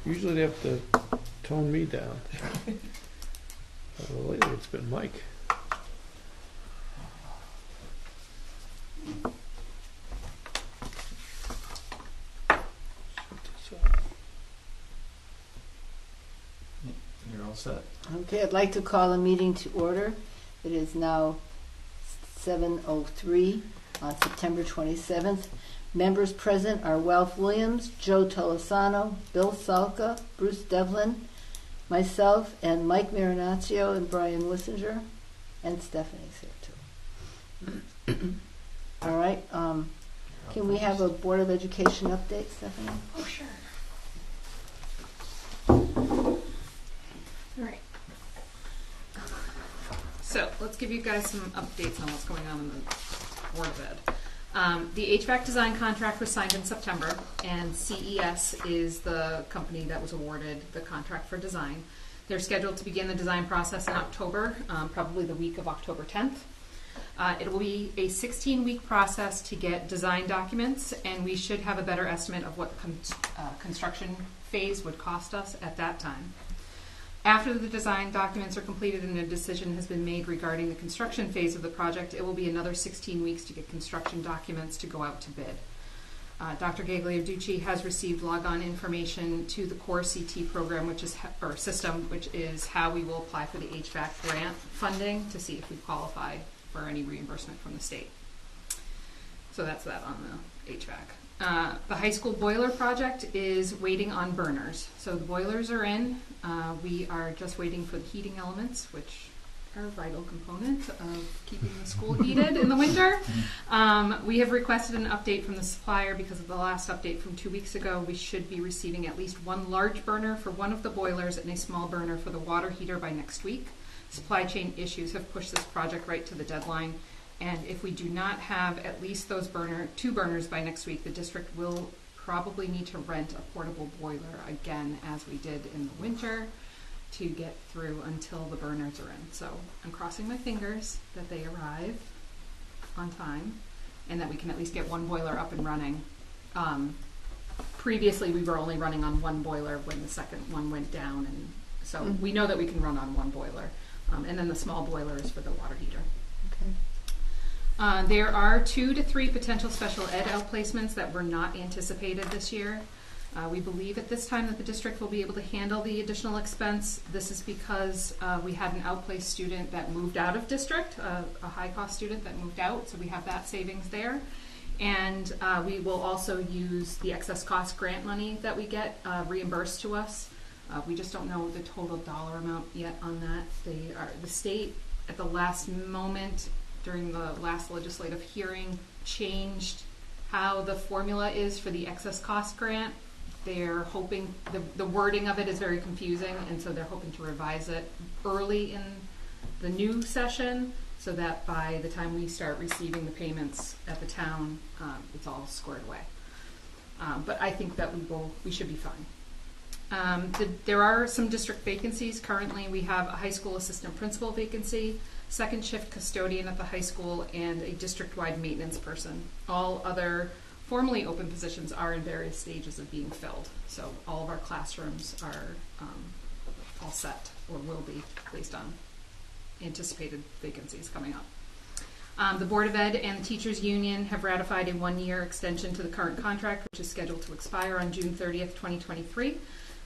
Usually they have to tone me down. Lately it's been Mike. You're all set. Okay, I'd like to call a meeting to order. It is now 7:03 on September 27th. Members present are Ralph Williams, Joe Tolosano, Bill Salka, Bruce Devlin, myself, and Mike Marinaccio and Brian Wissinger, and Stephanie's here too. All right, can we have a Board of Education update, Stephanie? Oh, sure. All right. So let's give you guys some updates on what's going on in the Board of Ed. The HVAC design contract was signed in September, and CES is the company that was awarded the contract for design. They're scheduled to begin the design process in October, probably the week of October 10th. It will be a 16-week process to get design documents, and we should have a better estimate of what construction phase would cost us at that time. After the design documents are completed and a decision has been made regarding the construction phase of the project, it will be another 16 weeks to get construction documents to go out to bid. Dr. Gagliarducci has received logon information to the core CT program, which is system, which is how we will apply for the HVAC grant funding to see if we qualify for any reimbursement from the state. So that's that on the HVAC. The high school boiler project is waiting on burners. So the boilers are in. We are just waiting for the heating elements, which are a vital component of keeping the school heated in the winter. We have requested an update from the supplier because of the last update from 2 weeks ago. We should be receiving at least one large burner for one of the boilers and a small burner for the water heater by next week. Supply chain issues have pushed this project right to the deadline. And if we do not have at least those two burners by next week, the district will probably need to rent a portable boiler again, as we did in the winter, to get through until the burners are in. So I'm crossing my fingers that they arrive on time and that we can at least get one boiler up and running. Previously, we were only running on one boiler when the second one went down, and so we know that we can run on one boiler. And then the small boiler is for the water heater. Okay. There are 2 to 3 potential special ed outplacements that were not anticipated this year. We believe at this time that the district will be able to handle the additional expense. This is because we had an outplaced student that moved out of district, a high-cost student that moved out, so we have that savings there. And we will also use the excess cost grant money that we get reimbursed to us. We just don't know the total dollar amount yet on that. The state, at the last moment, during the last legislative hearing, changed how the formula is for the excess cost grant. They're hoping, the wording of it is very confusing, and so they're hoping to revise it early in the new session so that by the time we start receiving the payments at the town, it's all squared away. But I think that we should be fine. There are some district vacancies. Currently, we have a high school assistant principal vacancy, second shift custodian at the high school, and a district-wide maintenance person. All other formally open positions are in various stages of being filled. So all of our classrooms are all set, or will be, based on anticipated vacancies coming up. The Board of Ed and the Teachers Union have ratified a 1-year extension to the current contract, which is scheduled to expire on June 30th, 2023.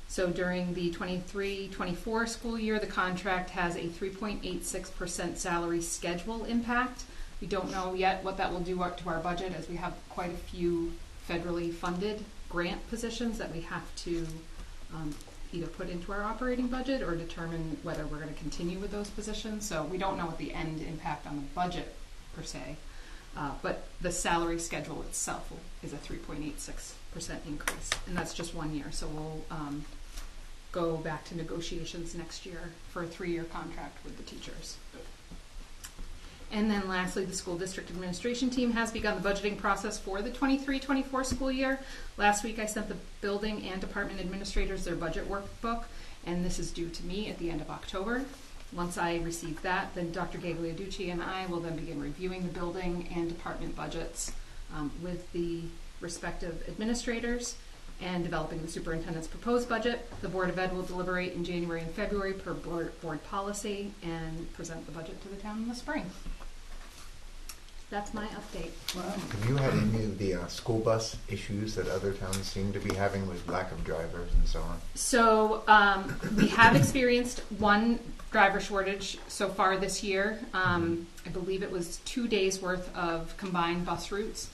So during the 23-24 school year, the contract has a 3.86% salary schedule impact. We don't know yet what that will do to our budget, as we have quite a few federally funded grant positions that we have to either put into our operating budget or determine whether we're going to continue with those positions. So we don't know what the end impact on the budget per se, but the salary schedule itself is a 3.86% increase, and that's just 1 year. So we'll go back to negotiations next year for a 3-year contract with the teachers. And then lastly, the school district administration team has begun the budgeting process for the 23-24 school year. Last week I sent the building and department administrators their budget workbook, and this is due to me at the end of October. Once I receive that, then Dr. Gagliarducci and I will then begin reviewing the building and department budgets with the respective administrators, and developing the superintendent's proposed budget. The Board of Ed will deliberate in January and February per board policy and present the budget to the town in the spring. That's my update. Wow. Have you had any of the school bus issues that other towns seem to be having with lack of drivers and so on? So we have experienced one driver shortage so far this year. I believe it was 2 days worth of combined bus routes.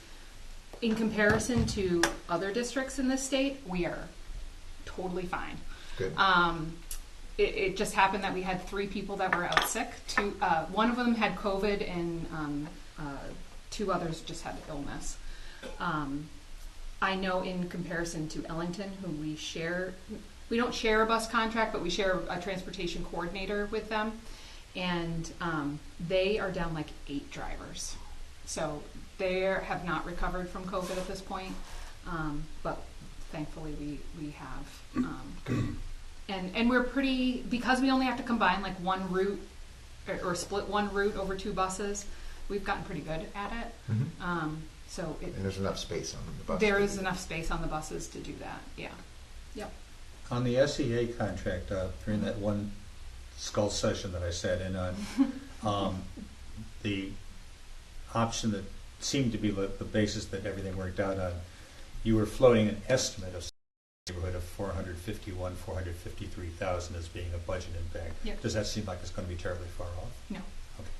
In comparison to other districts in this state, we are totally fine. Good. It just happened that we had 3 people that were out sick. One of them had COVID and 2 others just had illness. I know in comparison to Ellington, who we don't share a bus contract, but we share a transportation coordinator with them, and they are down like 8 drivers. So they have not recovered from COVID at this point, but thankfully we have. And we're pretty, because we only have to combine like one route or split one route over 2 buses, we've gotten pretty good at it. Mm-hmm. And there's enough space on the bus. There is enough space on the buses to do that, yeah. Yep. On the SEA contract, during that one skull session that I sat in on, the option that seemed to be the basis that everything worked out on, you were floating an estimate of neighborhood of 453,000 as being a budget impact. Yep. Does that seem like it's going to be terribly far off? No. Okay.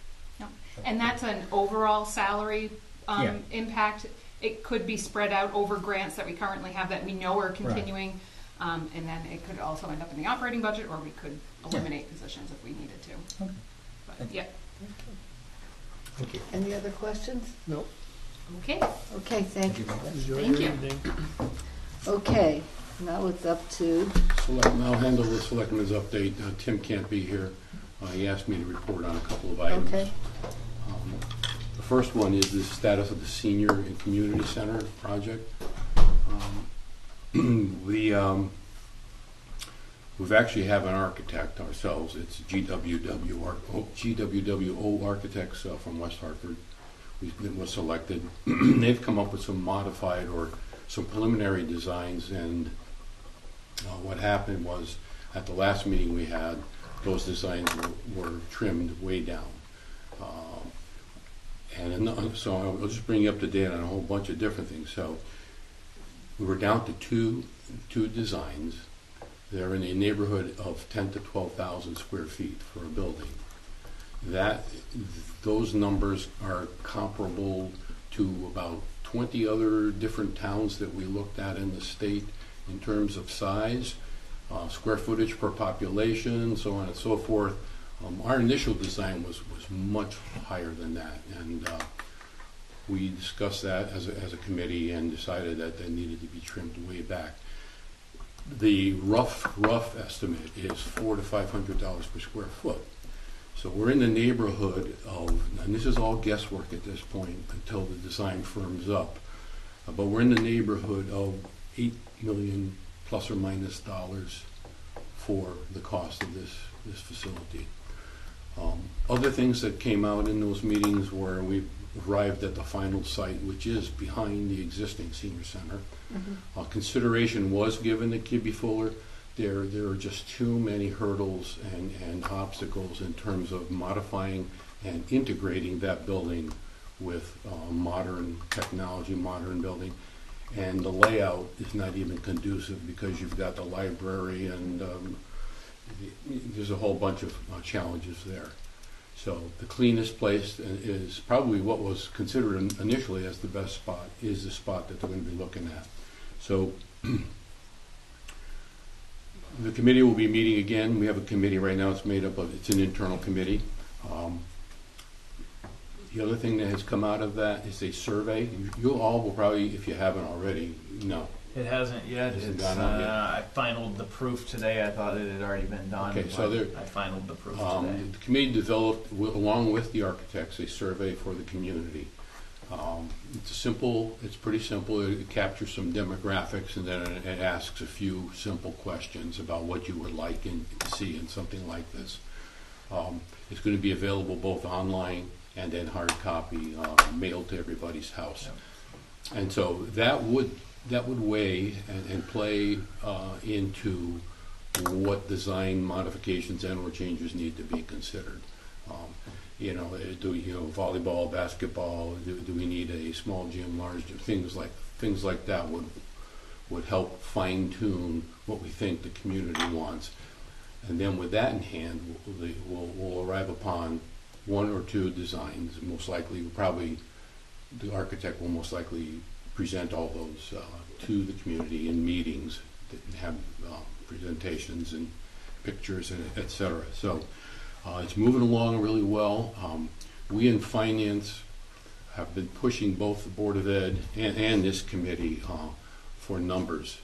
No. And that's an overall salary Yeah. impact. It could be spread out over grants that we currently have that we know are continuing, and then it could also end up in the operating budget, or we could eliminate positions if we needed to. Okay. But, yeah. Thank you. Any other questions? No. Okay. Okay, thank you. Enjoy Thank your you. evening. Okay, now it's up to, I'll handle the selectmen's update. Tim can't be here. He asked me to report on a couple of items. okay, The first one is the status of the Senior and Community Center project. We've actually have an architect ourselves. It's GWO Architects from West Hartford. We was selected. They've come up with some modified or some preliminary designs, and what happened was at the last meeting we had, those designs were trimmed way down. So I'll just bring you up to date on a whole bunch of different things. So we were down to two designs. They're in a neighborhood of 10 to 12,000 square feet for a building. Those numbers are comparable to about 20 other different towns that we looked at in the state in terms of size, square footage per population, so on and so forth. Our initial design was much higher than that, and we discussed that as a committee and decided that they needed to be trimmed way back. The rough estimate is $400 to $500 per square foot. So we're in the neighborhood of, and this is all guesswork at this point until the design firms up, but we're in the neighborhood of $8 million plus or minus dollars for the cost of this facility. Other things that came out in those meetings were we arrived at the final site, which is behind the existing senior center. mm-hmm. Consideration was given to Kibbe Fuller. There are just too many hurdles and obstacles in terms of modifying and integrating that building with modern technology, modern building. And the layout is not even conducive because you've got the library and there's a whole bunch of challenges there. So the cleanest place is probably what was considered initially as the best spot is the spot that they're going to be looking at. So the committee will be meeting again. We have a committee right now. It's made up of, it's an internal committee. The other thing that has come out of that is a survey. You all will probably, if you haven't already, know. It hasn't yet. Hasn't It's, gone out yet. I finaled the proof today. I thought it had already been done. Okay, so there- I finaled the proof today. The committee developed, along with the architects, a survey for the community. It's pretty simple. It captures some demographics, and then it asks a few simple questions about what you would like to see in something like this. It's going to be available both online and in hard copy, mailed to everybody's house. Yep. And so that would that would weigh and play into what design modifications and/or changes need to be considered. Volleyball, basketball? Do we need a small gym, large gym? Things like that would help fine tune what we think the community wants. And then with that in hand, we'll arrive upon one or two designs. Most likely, the architect will most likely present all those to the community in meetings that have presentations and pictures and et cetera. So it's moving along really well. We in finance have been pushing both the Board of Ed and this committee for numbers,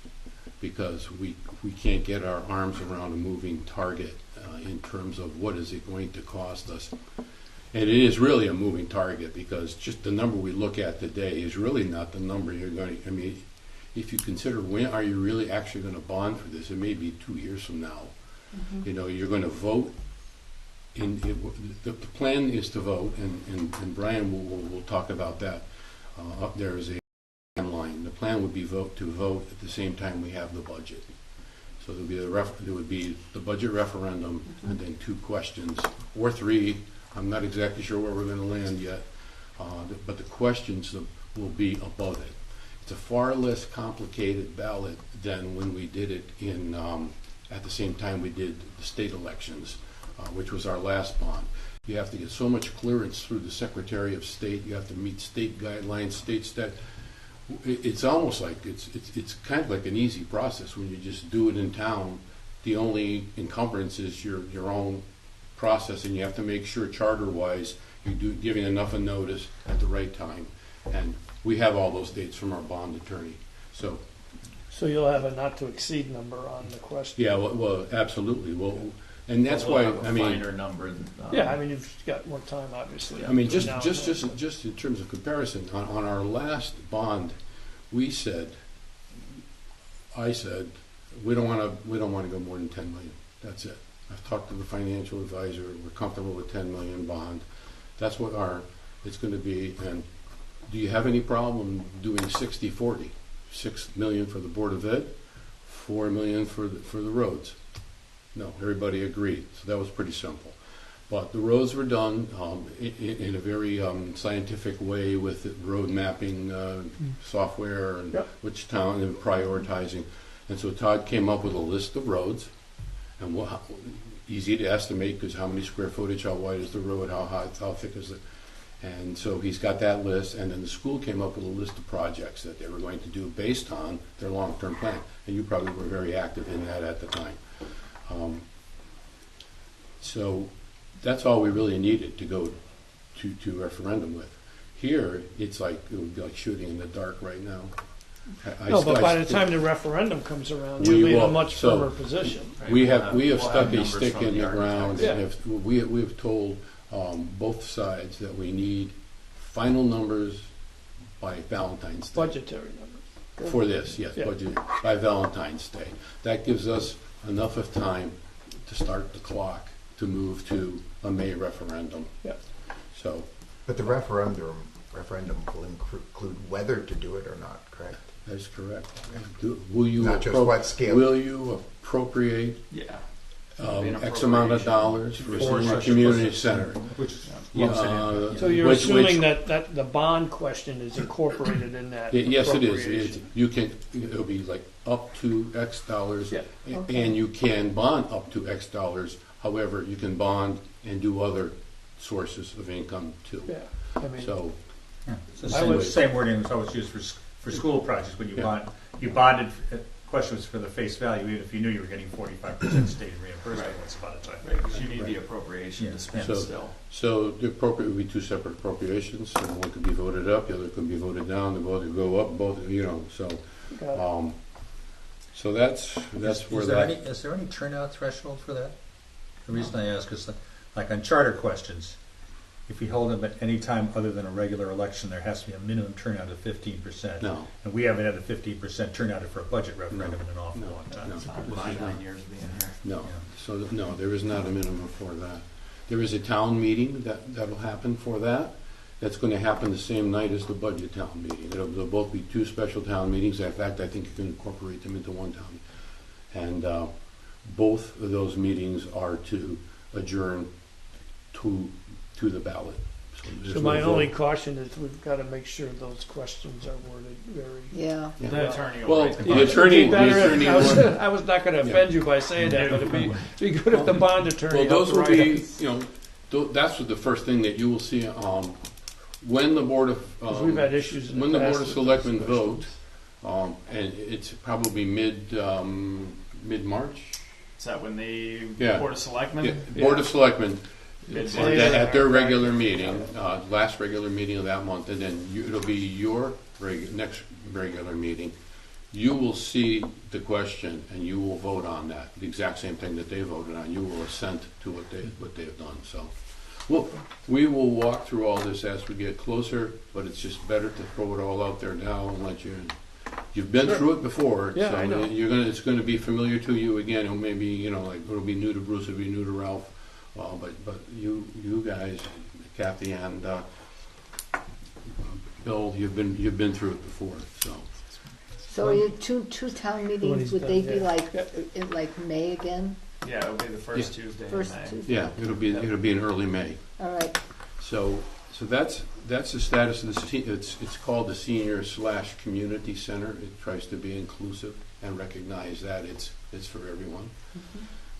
because we can't get our arms around a moving target in terms of what is it going to cost us. And it is really a moving target, because just the number we look at today is really not the number you're going to, if you consider when are you really actually going to bond for this, it may be 2 years from now. Mm-hmm. You're going to vote. The plan is to vote, and Brian will talk about that. There is a timeline. The plan would be to vote at the same time we have the budget. So there would be the budget referendum, and then 2 questions or 3. I'm not exactly sure where we're going to land yet, but the questions will be above it. It's a far less complicated ballot than when we did it at the same time we did the state elections, which was our last bond. You have to get so much clearance through the Secretary of State. You have to meet state guidelines, it's almost like it's kind of like an easy process when you just do it in town. The only encumbrance is your own process, and you have to make sure charter-wise you're giving enough of notice at the right time. And we have all those dates from our bond attorney. So you'll have a not to exceed number on the question. yeah, well absolutely. Well, and that's why have a finer number. You've got more time, obviously. Yeah. Just in terms of comparison, on our last bond, I said we don't want to go more than 10 million. That's it. I've talked to the financial advisor. We're comfortable with 10 million bond. That's what it's going to be. And do you have any problem doing 60-40? 6 million for the Board of Ed, 4 million for the roads. No, everybody agreed. So that was pretty simple. But the roads were done in a very scientific way with road mapping software and which town and prioritizing. And so Todd came up with a list of roads, and easy to estimate because how many square footage, how wide is the road, how high, how thick is it. And so he's got that list, and then the school came up with a list of projects that they were going to do based on their long-term plan. And you probably were very active in that at the time. So that's all we really needed to go to referendum with. Here, it would be like shooting in the dark right now. But by the time the referendum comes around, you'll be in a much firmer position. Right, we have stuck a numbers stick from in the ground, architects. and we have told both sides that we need final numbers by Valentine's Day. Budgetary numbers. Good. For this, yes, Yeah. budget by Valentine's Day. That gives us enough of time to start the clock to move to a May referendum. Yeah. So, But the referendum will include whether to do it or not, correct? that's correct. Will you Not just what scale. Will you appropriate Yeah. X amount of dollars for a senior community center? Which So you're assuming that the bond question is incorporated in that Yes, it is. appropriation. It'll be like up to X dollars, Yeah. Okay. and you can bond up to X dollars. However, you can bond and do other sources of income too. Yeah. So, It's the same wording was always used for school projects when you bonded. Question was for the face value, even if you knew you were getting 45% state reimbursement Right. once upon a time. Right, because you need the appropriation to spend so the appropriate would be 2 separate appropriations. So one could be voted up, the other could be voted down. The both could go up, both. So, Got it. so that's where Is there any turnout threshold for that? The reason I ask is like on charter questions, if we hold them at any time other than a regular election, there has to be a minimum turnout of 15%. No. And we haven't had a 15% turnout for a budget referendum in an awful long time. No. With my 9 years being here. No. Yeah. So no, there is not a minimum for that. There is a town meeting that'll happen for that, That's going to happen the same night as the budget town meeting. They'll both be two special town meetings. In fact, I think you can incorporate them into one town. And both of those meetings are to adjourn to the ballot. So my only caution is we've got to make sure those questions are worded very. Yeah. The attorney will Well, write the the budget. attorney I was not going to offend you by saying that, but it'd be good if the bond attorney. Well, those will helped write be, it. that's the first thing that you will see, when the Board of, 'Cause we've had issues in the when the past Board of with Selectmen those vote, questions. and it's probably mid-March. Is that when the Yeah. Board of Selectmen? Yeah, Board of Selectmen, It's at their regular meeting, last regular meeting of that month, and then it'll be your next regular meeting. You will see the question and you will vote on that, the exact same thing that they voted on. You will assent to what they've done. So, well, we will walk through all this as we get closer, but it's just better to throw it all out there now and let you. You've been through it before, Yeah, so I know. it's going to be familiar to you again. Or maybe like it'll be new to Bruce, it'll be new to Ralph. But you guys, Kathy and Bill, you've been through it before. So are you two town meetings, he's would done, they be yeah. like, in like May again? Yeah, it'll be the first Tuesday First in May. Tuesday? Yeah, it'll be in early May. All right. So that's the status of it's called the Senior/Community Center. It tries to be inclusive and recognize that it's for everyone.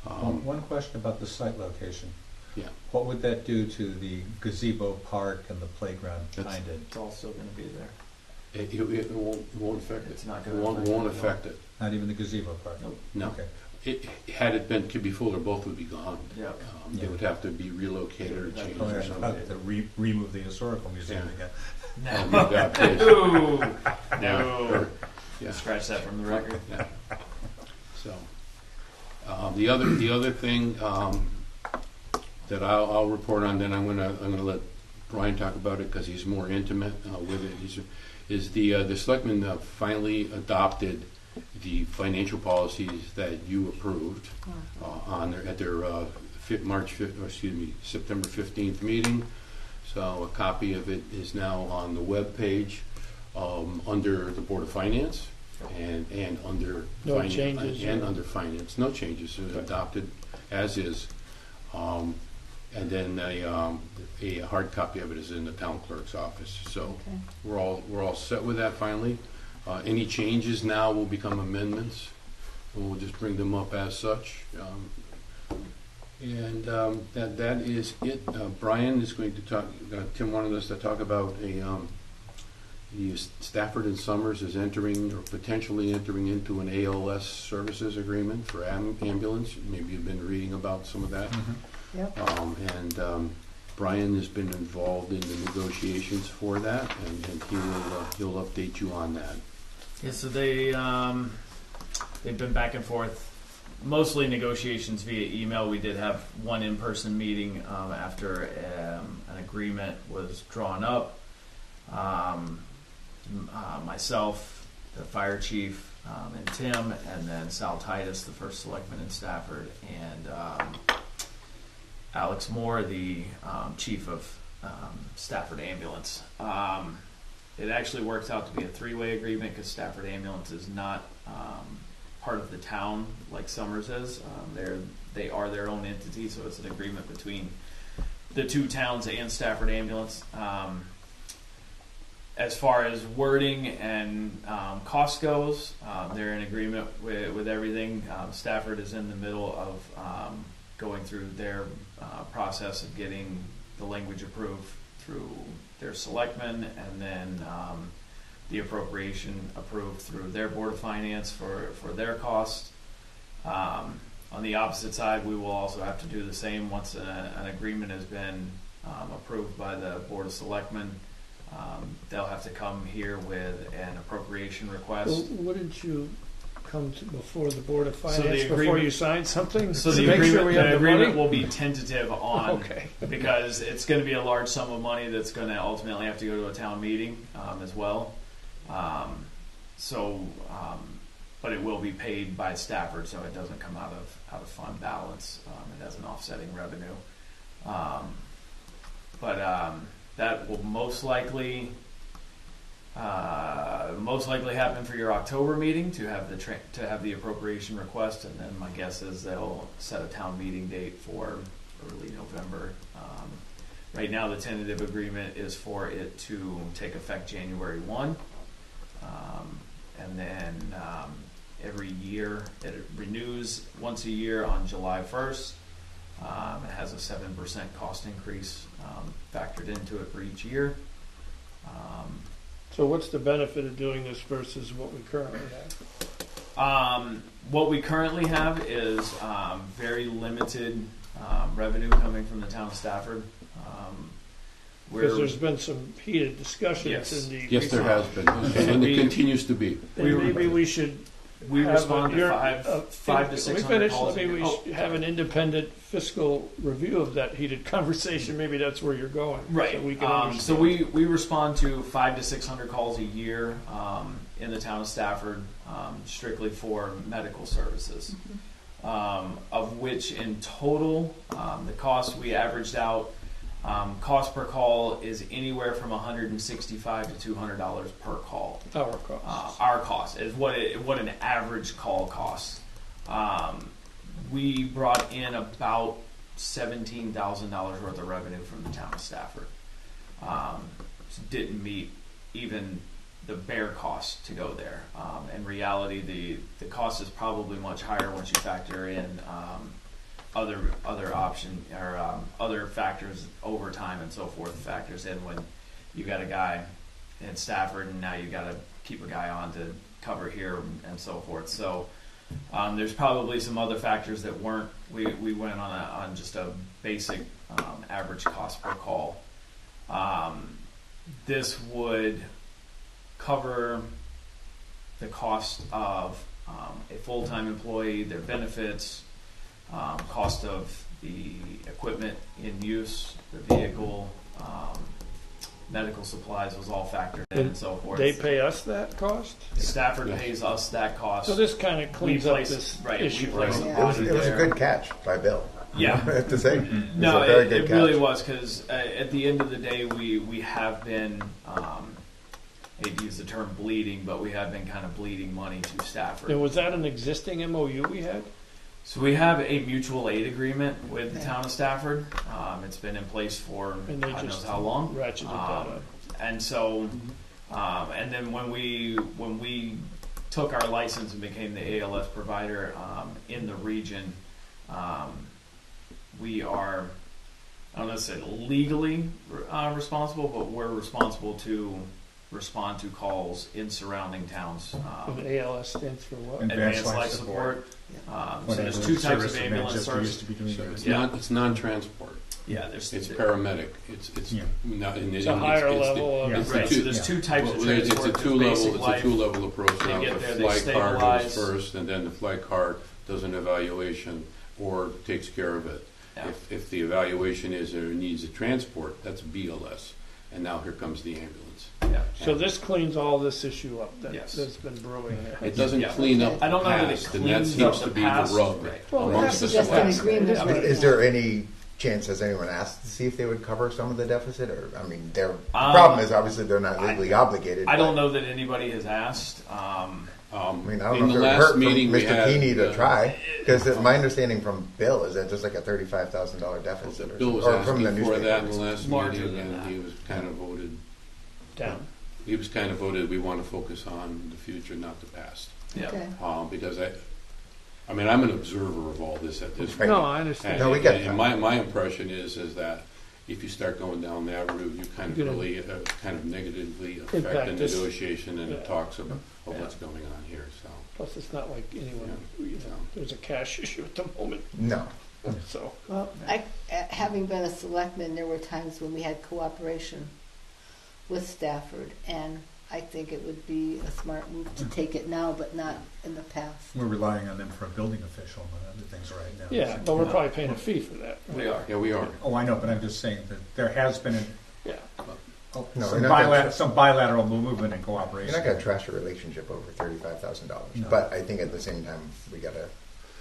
One question about the site location. Yeah. What would that do to the gazebo park and the playground That's- behind it? It's all still going to be there. It won't affect it. It's not It going won't affect it. Not even the gazebo park? Nope. No. Okay. Had it been could be full, or both would be gone. Yep. They would have to be relocated or changed Oh, or yeah, something. about to remove the historical museum Yeah. again. Oh, God, please. No. Yeah, No. sure. Yeah. Scratch that from the record. Yeah. So, the other thing that I'll report on, then I'm gonna let Brian talk about it because he's more intimate with it. Is the selectmen finally adopted the financial policies that you approved at their September 15th meeting. So a copy of it is now on the web page under the Board of Finance and under No finance, changes, and yeah. under finance. No changes. It was adopted as is. And then a hard copy of it is in the town clerk's office. So Okay. we're all set with that finally. Any changes now will become amendments, and we'll just bring them up as such. That is it. Brian is going to talk. Tim wanted us to talk about the Stafford and Summers is entering or potentially entering into an ALS services agreement for ambulance. Maybe you've been reading about some of that. Yep. Brian has been involved in the negotiations for that, and he'll update you on that. Yeah, so they've been back and forth, mostly negotiations via email. We did have one in-person meeting after an agreement was drawn up. Myself, the fire chief, and Tim, and then Sal Titus, the first selectman in Stafford, and Alex Moore, the chief of Stafford Ambulance. It actually works out to be a three-way agreement because Stafford Ambulance is not part of the town like Summers is. They are their own entity, so it's an agreement between the two towns and Stafford Ambulance. As far as wording and cost goes, they're in agreement with everything. Stafford is in the middle of going through their process of getting the language approved through their selectmen, and then the appropriation approved through their Board of Finance for their costs. On the opposite side, we will also have to do the same once an agreement has been approved by the Board of Selectmen. They'll have to come here with an appropriation request. Well, wouldn't you come before the Board of So Finance the before agreement- you sign something? So to the make agreement, sure we have the the agreement money? will be tentative on, Okay. because it's going to be a large sum of money that's going to ultimately have to go to a town meeting as well. But it will be paid by Stafford, so it doesn't come out of fund balance. It has an offsetting revenue. that will most likely happen for your October meeting to have the appropriation request, and then my guess is they'll set a town meeting date for early November. Right now, the tentative agreement is for it to take effect January 1, and then every year it renews once a year on July 1st. It has a 7% cost increase factored into it for each year. So what's the benefit of doing this versus what we currently have? What we currently have is very limited revenue coming from the town of Stafford. Because there's been some heated discussions Yes. in the Yes, there has been, and it continues to be. Maybe we should We have respond to your- five to 600 calls. Maybe we should have an independent fiscal review of that heated conversation. Maybe that's where you're going. Right. So we can So understand. we respond to 500 to 600 calls a year in the town of Stafford, strictly for medical services. Of which in total, the cost we averaged out, cost per call is anywhere from $165 to $200 per call. Our costs. Our cost is what an average call costs. We brought in about $17,000 worth of revenue from the town of Stafford. Didn't meet even the bare cost to go there. In reality, the cost is probably much higher once you factor in other option or other factors, overtime and so forth, factors in when you got a guy in Stafford and now you got to keep a guy on to cover here and so forth. So there's probably some other factors that weren't. We went on just a basic average cost per call. This would cover the cost of a full-time employee, their benefits, cost of the equipment in use, the vehicle, medical supplies was all factored in and so forth. They pay us that cost? Stafford pays us that cost. So this kind of cleans up this issue. We place Right. the body It was a there. good catch by Bill. Yeah. I have to say. No, was a very it good really catch. was, because at the end of the day, we have been, I hate to use the term bleeding, but we have been kind of bleeding money to Stafford. And was that an existing MOU we had? So we have a mutual aid agreement with the town of Stafford. It's been in place for And they God just knows how long. ratcheted that up. And so, and then when we took our license and became the ALS provider in the region, we are, I don't know if it's legally responsible, but we're responsible to respond to calls in surrounding towns. And ALS stands for what? Advanced Advanced life support. So Whatever there's two types service of the ambulance Manchester service. used to be doing So it. it's Yeah. it's non-transport. Yeah, there's It's paramedic. It's Yeah. not. It's a higher level of. Yeah. It's the right. So two- there's two types of Well, transport. it's a There's basic two-level. It's a life. two-level approach. They Now get the there, they flight car goes stabilize. first, and then the flight car does an evaluation or takes care of it. Yeah. If the evaluation is there needs a transport, that's BLS, and now here comes the ambulance. Yeah. So this cleans all this issue up Yes. that's been brewing. It doesn't Yeah. clean up I don't the know that it past, and that cleans seems up to the be past. the rub Right. Well, amongst the That's just an selectmen. agreement. I mean, right is now. there any chance, has anyone asked to see if they would cover some of the deficit? Or, I mean, the problem is obviously they're not legally obligated. I don't but, know that anybody has asked. I mean, I in don't the know if it would last hurt for meeting we Mr. had, Keeney to try. Because my understanding from Bill is that just like a $35,000 deficit. Or Bill was something, or from the asking for that in the newspaper. last Larger meeting, than and that. he was kind of voted. Down. He was kind of voted. We want to focus on the future, not the past, Yeah. Okay. because I mean, I'm an observer of all this at this Right. No, I understand. No, we get and that. my impression is that if you start going down that route, you kind of You're gonna really kind of negatively affect impact the this. negotiation and the Yeah. talks of Yeah. what's going on here. So Plus, it's not like anyone, there's a cash issue at the moment, No. so. Well, having been a selectman, there were times when we had cooperation with Stafford, and I think it would be a smart move to take it now, but not in the past. We're relying on them for a building official and other things right now. Yeah, but we're probably paying a fee for that. We are. yeah, we are. Oh, I know, but I'm just saying that there has been Yeah. No, some, you're not gonna- some bilateral movement and You're cooperation. not going to trash a relationship over $35,000. No. But I think at the same time, we got to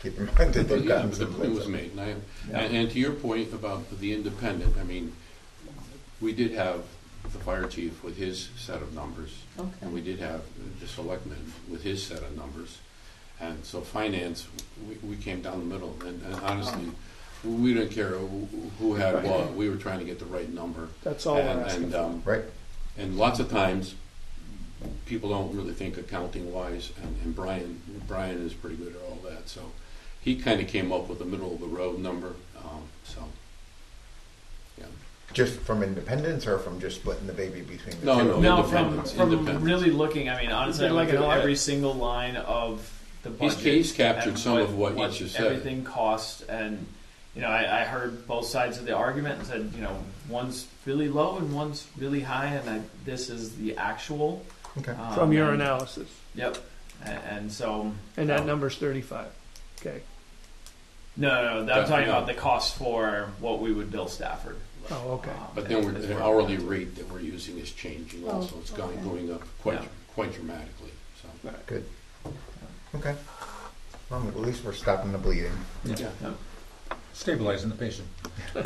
keep in mind that they've Yeah, gotten but the some point was places. made, Yeah. and to your point about the independent, I mean, we did have the fire chief with his set of numbers, Okay. and we did have the selectman with his set of numbers. And so finance, we came down the middle, and honestly, we didn't care who had what. We were trying to get the right number. That's all we're asking for. Right. And lots of times, people don't really think accounting wise, and Brian is pretty good at all that. So he kind of came up with a middle of the road number. So yeah. Just from independence, or from just splitting the baby between the two? No, from Independence. really looking. I mean, honestly, I Like looked an at audit. every single line of the budget. He's captured and some of what each has said. Everything cost, and I heard both sides of the argument and said, one's really low and one's really high, and this is the actual. Okay. From your and- analysis. Yep. And so. And that number's 35. Okay. No, I'm talking about the cost for what we would bill Stafford. Oh, okay. But then the hourly rate that we're using is changing also. It's okay. going up quite dramatically. So Good. Okay. Well, at least we're stopping the bleeding. yeah. Stabilizing the patient. So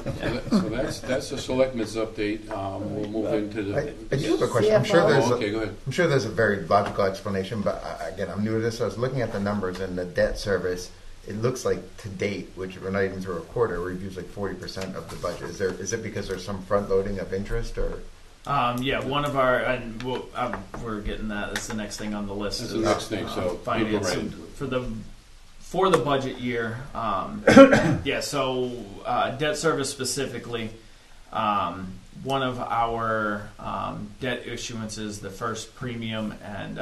that's the selectmen's update. We'll move into the. I do have a question. I'm sure CFO. there's. Okay, go ahead. I'm sure there's a very logical explanation, but again, I'm new to this. So I was looking at the numbers and the debt service. It looks like to date, which we're not even through a quarter, we've used like 40% of the budget. Is it because there's some front loading of interest, or? One of our, and we're getting that. That's the next thing on the list. That's the next thing. So finance we'll go right into it. for the budget year. So debt service specifically. One of our debt issuances, the first premium and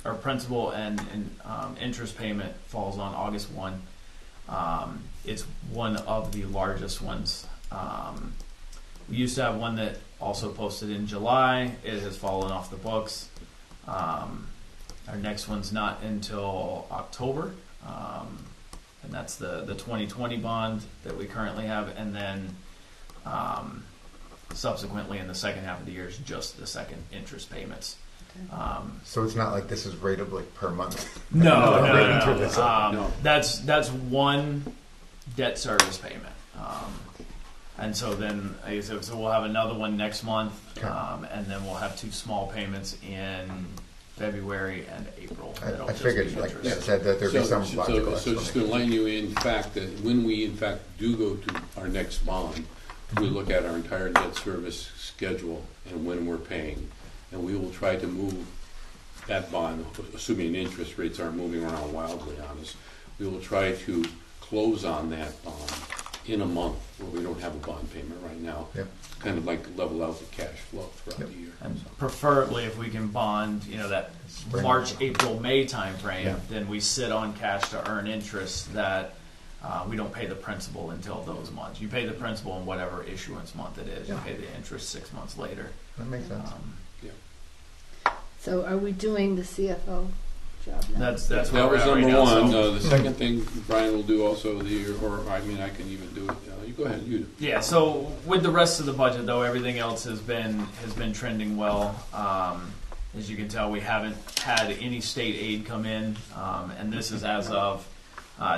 or principal and interest payment falls on August 1. It's one of the largest ones. We used to have one that also posted in July. It has fallen off the books. Our next one's not until October, and that's the 2020 bond that we currently have, and then subsequently in the second half of the year is just the second interest payments. So it's not like this is rateably per month. No. No. That's one debt service payment. And so then, like I said, so we'll have another one next month, Okay. and then we'll have two small payments in February and April. That'll I just figured, be like interest. you said, that there'd be some logical So just to explanation. enlighten you in fact that when we in fact do go to our next bond, we look at our entire debt service schedule and when we're paying, and we will try to move that bond, assuming interest rates aren't moving around wildly on us, we will try to close on that bond in a month where we don't have a bond payment right now. Yep. Kind of like level out the cash flow throughout Yep. the year. And So. preferably, if we can bond, that Spring. March, April, May timeframe, Yeah. then we sit on cash to earn interest that we don't pay the principal until those months. You pay the principal in whatever issuance month it is. You Yeah. pay the interest 6 months later. That makes sense. So are we doing the CFO job now? That's where That we're was at right number now. one. So- The second thing Brian will do also, I can even do it. You go ahead, you do. Yeah, so with the rest of the budget, though, everything else has been trending well. As you can tell, we haven't had any state aid come in, and this is as of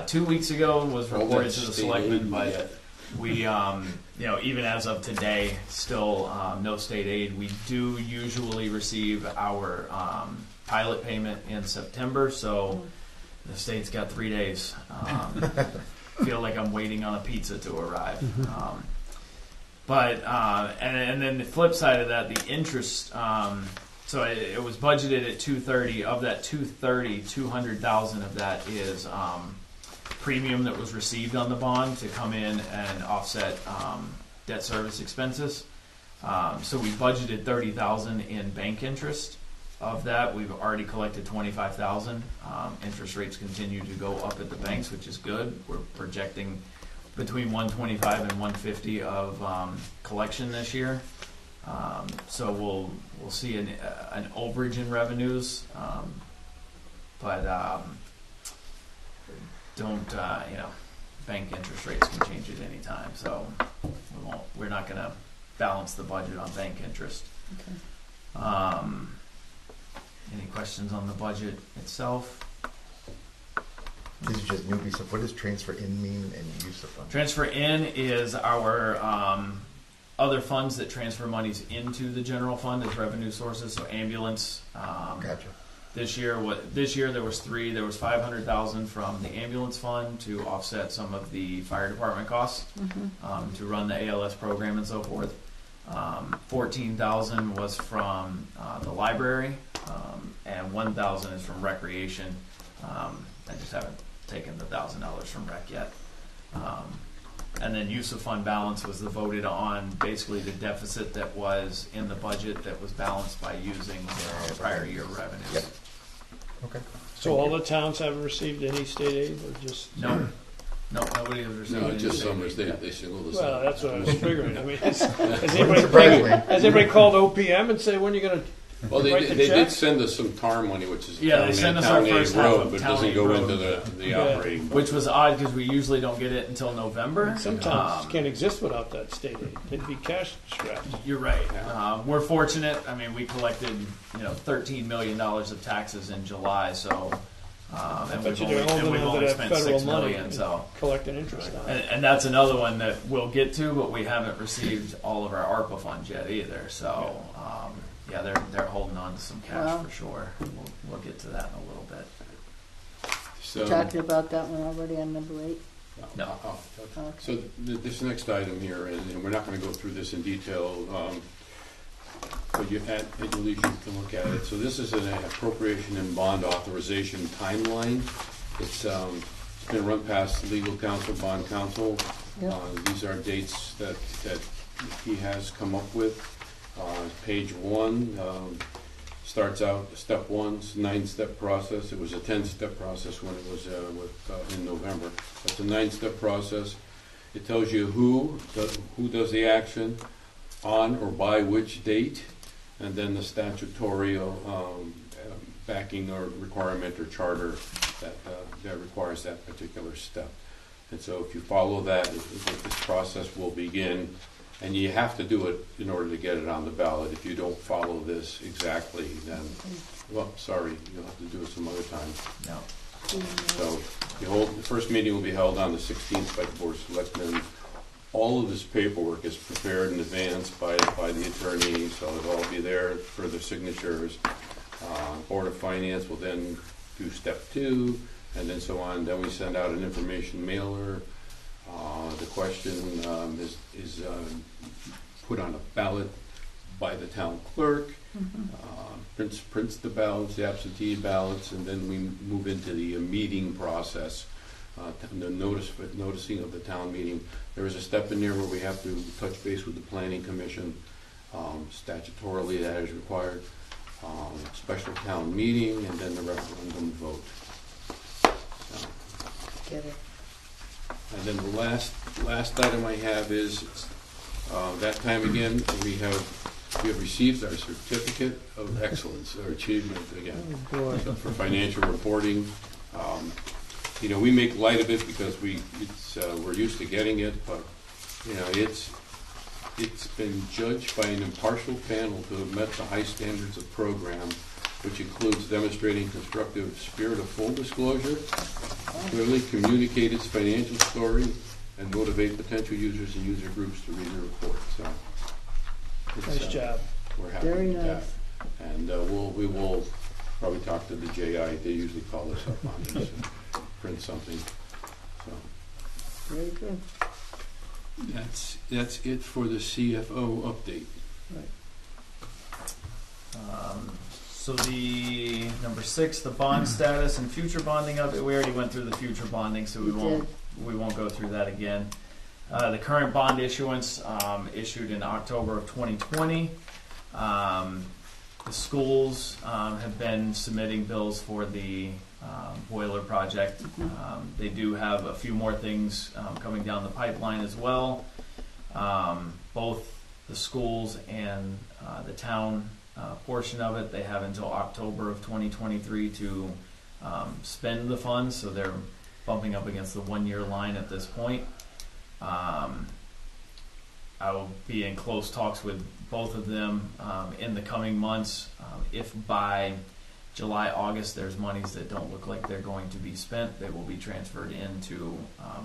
2 weeks ago was All reported that to the state selectmen, aid, but yeah. we, even as of today, still no state aid. We do usually receive our pilot payment in September, so the state's got 3 days. Feel like I'm waiting on a pizza to arrive. And then the flip side of that, the interest. So it was budgeted at 230. Of that 230, 200,000 of that is premium that was received on the bond to come in and offset debt service expenses. So we budgeted 30,000 in bank interest. Of that, we've already collected 25,000. Interest rates continue to go up at the banks, which is good. We're projecting between 125 and 150 of collection this year. So we'll see an overage in revenues, but bank interest rates can change at any time. So we're not going to balance the budget on bank interest. Okay. Any questions on the budget itself? This is just newbie stuff. What does transfer in mean and use of funds? Transfer in is our other funds that transfer monies into the general fund as revenue sources. So ambulance. Gotcha. This year there was three. There was $500,000 from the ambulance fund to offset some of the fire department costs to run the ALS program and so forth. $14,000 was from the library, and $1,000 is from recreation. I just haven't taken the $1,000 from rec yet. And then use of fund balance was the voted on, basically the deficit that was in the budget that was balanced by using the prior year revenues. Yep. Okay. So all the towns haven't received any state aid, or just? No, nobody has received No, any just state Summers, aid. they singled us Well, out. that's what I was figuring. I mean, has Surprisingly. anybody called OPM and say, when are you going to? Well, they Write the did check? send us some TAR money, which is Yeah, they sent us our town first aid half road, of but it town doesn't aid go road. into the Yeah. operating. Which was odd because we usually don't get it until November. Some towns can't exist without that state aid. They'd be cash strapped. You're right. Yeah. We're fortunate. I mean, we collected $13 million of taxes in July, so and But we've you're only, holding onto that spent federal $6 money million. and So, collecting interest on it. and that's another one that we'll get to, but we haven't received all of our ARPA funds yet either. So, yeah, they're holding on to some cash Wow. for sure. We'll get to that in a little bit. So, Talking about that one already on number 8. No. Okay. So this next item here, and we're not going to go through this in detail, but you at your leisure you can look at it. So this is an appropriation and bond authorization timeline. It's been run past legal counsel, bond counsel. Yep. These are dates that he has come up with. Page 1 starts out, step 1's 9-step process. It was a 10-step process when it was in November. It's a 9-step process. It tells you who does the action, on or by which date, and then the statutory backing or requirement or charter that requires that particular step. And so if you follow that, this process will begin. And you have to do it in order to get it on the ballot. If you don't follow this exactly, then, well, sorry, you'll have to do it some other time. No. So the first meeting will be held on the 16th by the Board of Selectmen. All of this paperwork is prepared in advance by the attorney, so it'll all be there for their signatures. Board of Finance will then do step 2, and then so on. Then we send out an information mailer. The question is put on a ballot by the town clerk, prints the ballots, the absentee ballots, and then we move into the meeting process, the noticing of the town meeting. There is a step in there where we have to touch base with the Planning Commission. Statutorily, that is required. Special town meeting, and then the referendum vote. So. Get it. And then the last item I have is that time again we have received our certificate of excellence or achievement again for financial reporting. We make light of it because we're used to getting it, but it's been judged by an impartial panel to have met the high standards of program, which includes demonstrating constructive spirit of full disclosure, clearly communicate its financial story, and motivate potential users and user groups to read the report. So, Nice job. We're happy Very with nice. that. And we will probably talk to the JI. They usually call us up on this and print something. So Very good. that's it for the CFO update. Right. So the number 6, the bond status and future bonding update. We already went through the future bonding, so we won't go through that again. The current bond issuance issued in October of 2020. The schools have been submitting bills for the boiler project. They do have a few more things coming down the pipeline as well. Both the schools and the town portion of it, they have until October of 2023 to spend the funds, so they're bumping up against the 1-year line at this point. I will be in close talks with both of them in the coming months. If by July, August, there's monies that don't look like they're going to be spent, they will be transferred in to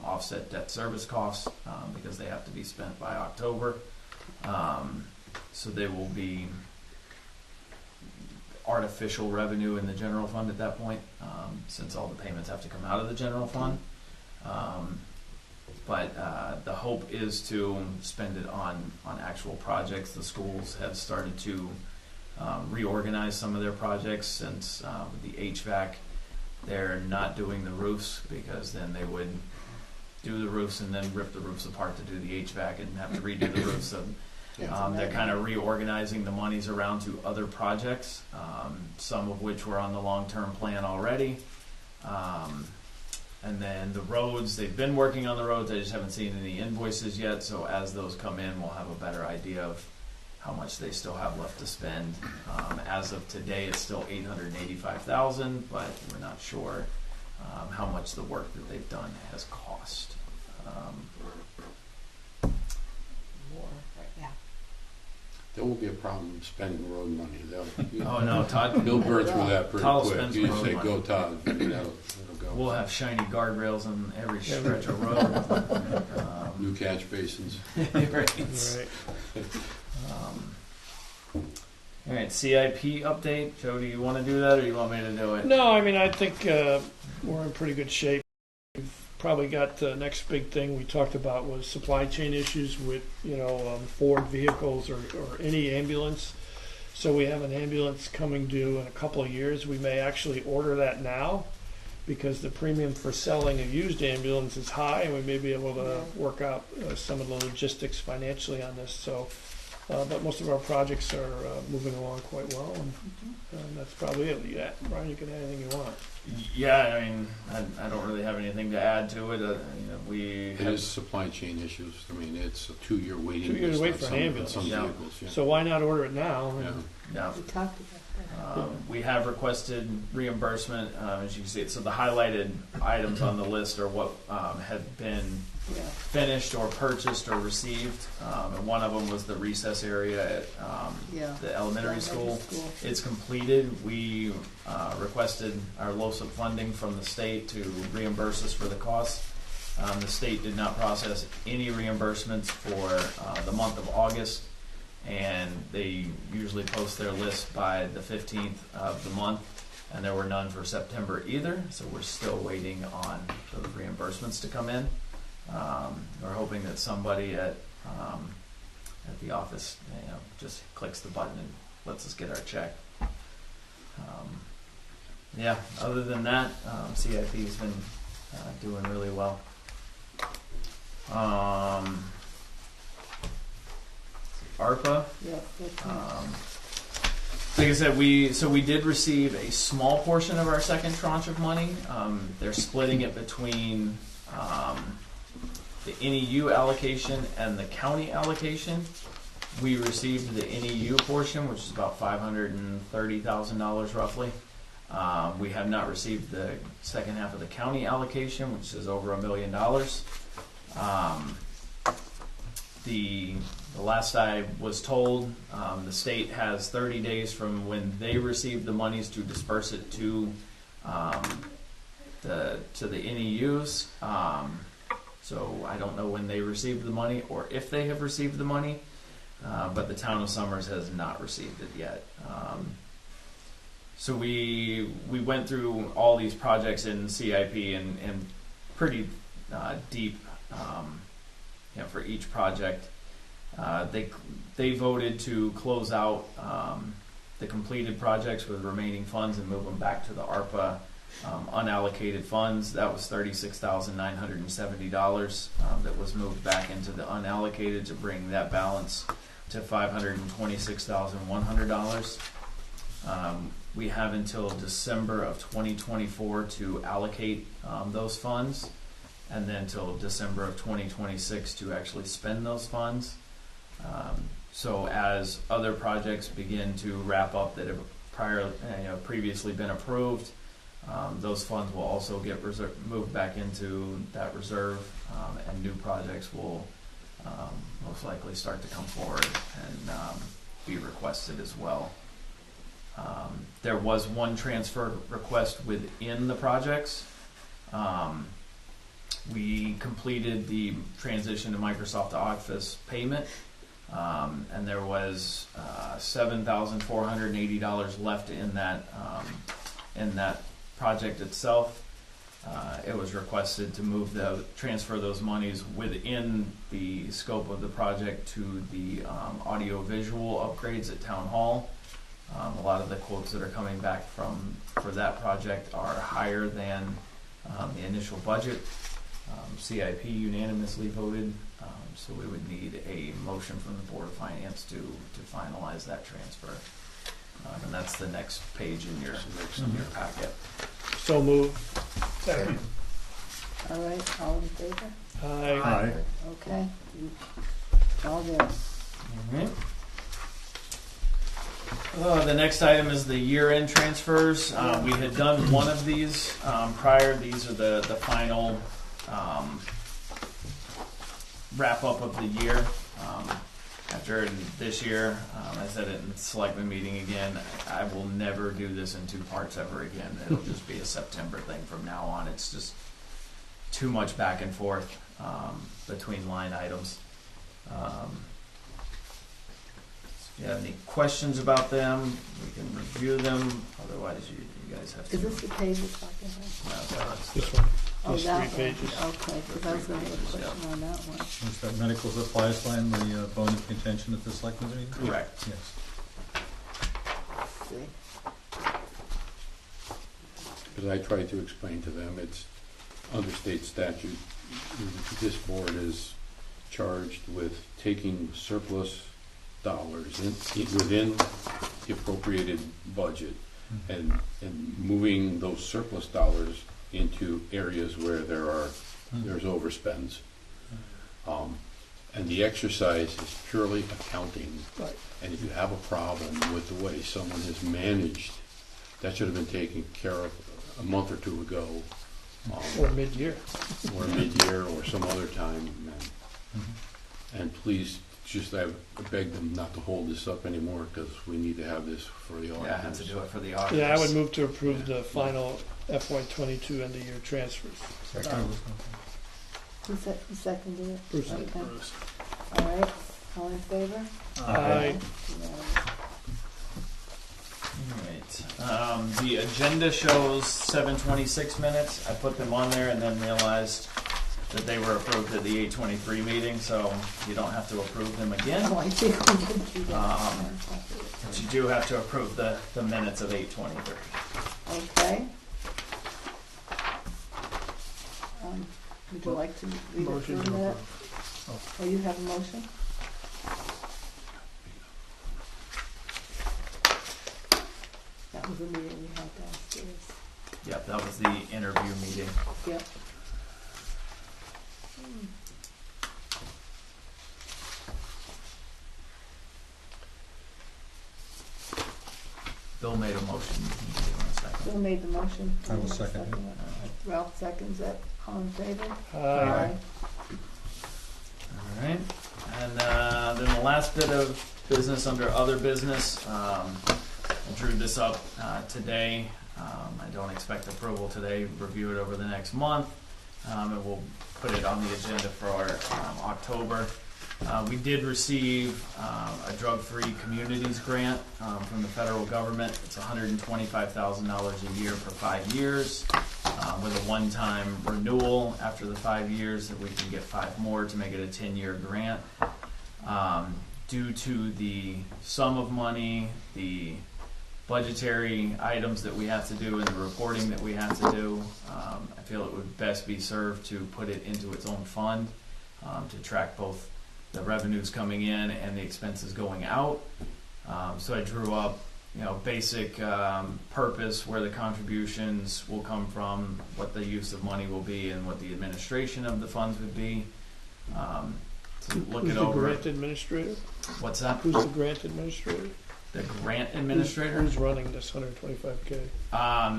offset debt service costs because they have to be spent by October. So they will be artificial revenue in the general fund at that point, since all the payments have to come out of the general fund. But the hope is to spend it on actual projects. The schools have started to reorganize some of their projects since with the HVAC, they're not doing the roofs because then they would do the roofs and then rip the roofs apart to do the HVAC and have to redo the roofs. So they're kind of reorganizing the monies around to other projects, some of which were on the long-term plan already. And then the roads, they've been working on the roads, I just haven't seen any invoices yet, so as those come in, we'll have a better idea of how much they still have left to spend. As of today, it's still $885,000, but we're not sure how much the work that they've done has cost. There will be a problem spending road money. Oh no, Todd. He'll burn through that pretty Todd quick. spends You just road say, money. go Todd. That'll go. We'll have shiny guardrails on every stretch of road. New catch basins. Right. Right. All right, CIP update. Joe, do you want to do that, or you want me to do it? No, I mean, I think we're in pretty good shape. We've probably got the next big thing we talked about was supply chain issues with, Ford vehicles or any ambulance. So we have an ambulance coming due in a couple of years. We may actually order that now because the premium for selling a used ambulance is high, and we may be able to work out some of the logistics financially on this. So, but most of our projects are moving along quite well, and that's probably it. Yeah, Brian, you can add anything you want. Yeah, I mean, I don't really have anything to add to it. It is supply chain issues. I mean, it's a 2-year waiting 2 years list wait on for an some ambulance. vehicles. Yeah. So why not order it now? Yeah. Yeah. We talked about that. We have requested reimbursement, as you can see. So the highlighted items on the list are what had been Yeah. finished or purchased or received. And one of them was the recess area at the elementary school. It's completed. We requested our LOSIP funding from the state to reimburse us for the costs. The state did not process any reimbursements for the month of August, and they usually post their list by the 15th of the month, and there were none for September either, so we're still waiting on those reimbursements to come in. We're hoping that somebody at the office, just clicks the button and lets us get our check. Other than that, CIP's been doing really well. ARPA. Yeah, that's right. Like I said, we did receive a small portion of our second tranche of money. They're splitting it between the NEU allocation and the county allocation. We received the NEU portion, which is about $530,000 roughly. We have not received the second half of the county allocation, which is over $1 million. The last I was told, the state has 30 days from when they receive the monies to disperse it to the NEUs. So I don't know when they received the money or if they have received the money, but the town of Summers has not received it yet. So we went through all these projects in CIP and pretty deep for each project. They voted to close out the completed projects with remaining funds and move them back to the ARPA unallocated funds. That was $36,970 that was moved back into the unallocated to bring that balance to $526,100. We have until December of 2024 to allocate those funds, and then till December of 2026 to actually spend those funds. So as other projects begin to wrap up that have previously been approved, those funds will also get moved back into that reserve, and new projects will most likely start to come forward and be requested as well. There was one transfer request within the projects. We completed the transition to Microsoft Office payment. and there was $7,480 left in that project itself. It was requested to transfer those monies within the scope of the project to the audio-visual upgrades at Town Hall. A lot of the quotes that are coming back for that project are higher than the initial budget. CIP unanimously voted, so we would need a motion from the Board of Finance to finalize that transfer. And that's the next page in your packet. So moved. Second. All right, all in favor? Aye. Okay. All there. The next item is the year-end transfers. We had done one of these prior. These are the final wrap-up of the year. After this year, I said it in the selectmen meeting again, I will never do this in two parts ever again. It'll just be a September thing from now on. It's just too much back and forth between line items. If you have any questions about them, we can review them. Otherwise, you guys have to. Is this the page we're talking about? No, that's This one. Oh, These that 3 one. pages. Okay, because I was going to have a question on that one. Was that medical supplies line the bone of contention at the selectmen's meeting? correct. Yes. Let's see. As I tried to explain to them, it's under state statute. This board is charged with taking surplus dollars within the appropriated budget and moving those surplus dollars into areas where there's overspends. And the exercise is purely accounting. Right. And if you have a problem with the way someone has managed, that should have been taken care of a month or two ago, Or mid-year. or mid-year, or some other time. And please, I beg them not to hold this up anymore, because we need to have this for the auditors. Yeah, I have to do it for the auditors. Yeah, I would move to approve the final FY22 end-of-year transfers. Second. Who seconded it? Bruce did. Okay. All right, all in favor? Aye. Alright, the agenda shows 7:26 minutes. I put them on there and then realized that they were approved at the 8:23 meeting, so you don't have to approve them again. Oh, I think we did do that. But you do have to approve the minutes of 8:23. Okay. Would you like to read it Motion through to that? Oh, you have a motion? That was a meeting we had downstairs. Yep, that was the interview meeting. Yep. Bill made a motion. You can give him a second. Bill made the motion. I will second it. Alright. Ralph seconds it. All in favor? Aye. Alright, and then the last bit of business under other business, I drew this up today. I don't expect approval today, review it over the next month, and we'll put it on the agenda for October. We did receive a drug-free communities grant from the federal government. It's $125,000 a year for 5 years, with a one-time renewal after the 5 years that we can get 5 more to make it a 10-year grant. Due to the sum of money, the budgetary items that we have to do and the reporting that we have to do, I feel it would best be served to put it into its own fund to track both the revenues coming in and the expenses going out. So I drew up, basic purpose, where the contributions will come from, what the use of money will be, and what the administration of the funds would be. So look Who's it the over. grant administrator? What's that? Who's the grant administrator? The grant administrator? Who's running this 125K?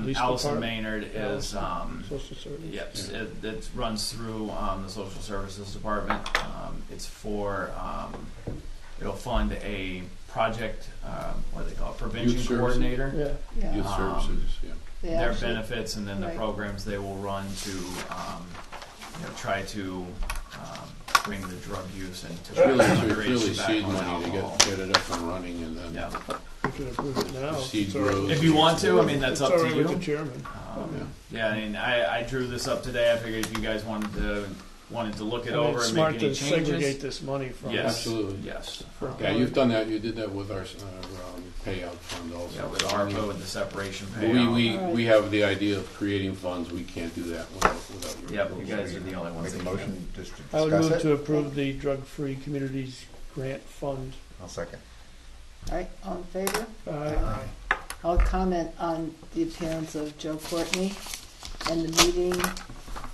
Police Allison department? Maynard is. Social service? Yep, it runs through the social services department. It's for it'll fund a project. What do they call it? Prevention Youth services. coordinator. Yeah. Yeah. Youth services, yeah. They Their actually- benefits and then the right. programs they will run to try to bring the drug use into It's really consideration back seed on money to alcohol. get it up and running, and then Yeah. We can approve it now. The seed It's all right. grows. If you want to, I mean, that's It's up all to right with the you. chairman. Yeah, I mean, I drew this up today. I figured if you guys wanted to look it I mean, over it's and smart make any to segregate changes. this money from. Yes, Absolutely. yes. Yeah, you've done that. You did that with our payout fund also. Yeah, with ARPA with the separation But payout. we have the idea of creating funds. We can't do that without your. Yep, you guys are the only ones Make a that can. motion just to I would discuss move it. to approve the drug-free communities grant fund. I'll second. All right, all in favor? Aye. I'll comment on the appearance of Joe Courtney and the meeting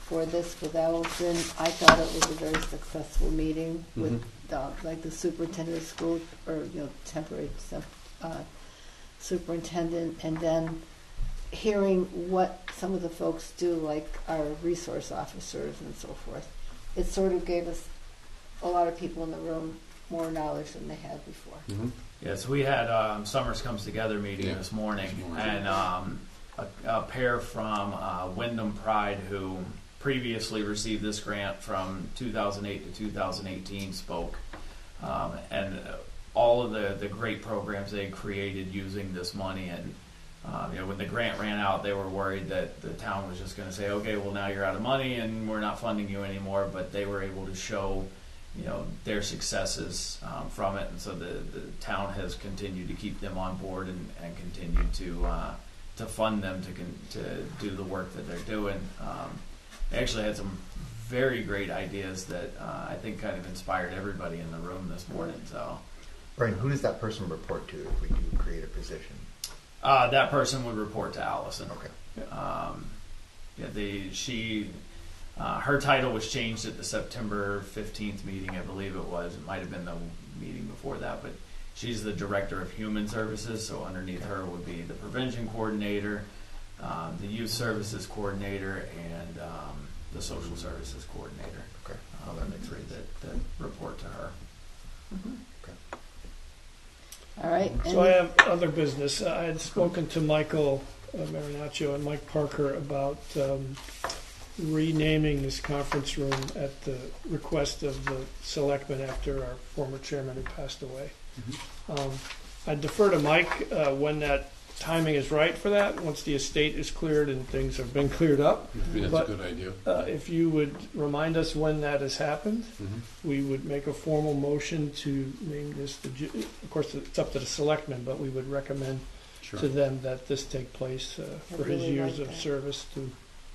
for this with Allison. I thought it was a very successful meeting with like the superintendent of school, or temporary superintendent, and then hearing what some of the folks do, like our resource officers and so forth. It sort of gave us, a lot of people in the room, more knowledge than they had before. Mm-hmm. Yes, we had Summers Comes Together meeting this morning, and a pair from Wyndham Pride, who previously received this grant from 2008 to 2018, spoke, and all of the great programs they created using this money. And when the grant ran out, they were worried that the town was just going to say, okay, well, now you're out of money and we're not funding you anymore. But they were able to show their successes from it, and so the town has continued to keep them on board and continue to fund them to do the work that they're doing. They actually had some very great ideas that I think kind of inspired everybody in the room this morning. So, Brian, who does that person report to if we do create a position? that person would report to Allison. Okay. Her title was changed at the September 15th meeting, I believe it was. It might have been the meeting before that, but she's the Director of Human Services, so underneath her would be the Prevention Coordinator, the Youth Services Coordinator, and the Social Services Coordinator. Okay. The three that report to her. All right. So I have other business. I had spoken to Michael Marinaccio and Mike Parker about renaming this conference room at the request of the selectmen after our former chairman had passed away. I defer to Mike when that timing is right for that, once the estate is cleared and things have been cleared up. That's But, a good idea. If you would remind us when that has happened, we would make a formal motion to name this, of course, it's up to the selectmen, but we would recommend Sure. to them that this take place for his really years like of that. service to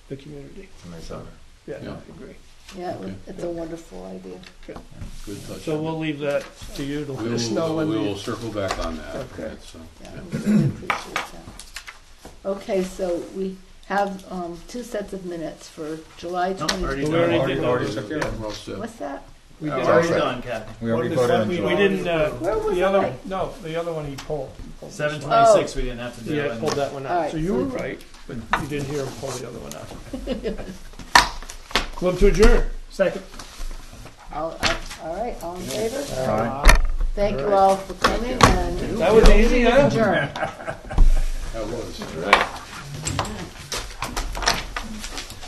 the community. Nice honor. Yeah, Yeah. I agree. Yeah, Okay. it's a wonderful idea. Good touch. So we'll leave that to you to let us know when we the will circle back on that. Okay. Yeah, we really appreciate that. Okay, so we have 2 sets of minutes for July 20th. already We done. already did Already those. took care of it. Well said. What's that? We Oh, did sorry. Already Sorry. done, Kathy. We already What voted on we July. didn't. Where was The other I? no, the other one he pulled. 726 we didn't have to do. Yeah, and pulled that one out. All right, So you so- were right, but you didn't hear him pull the other one out. Move to adjourn. Second. All right, all in favor? Aye. Thank you all for coming, and That was easy, huh? adjourn. That was.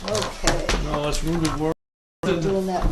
Okay, No, let's move it. we're doing that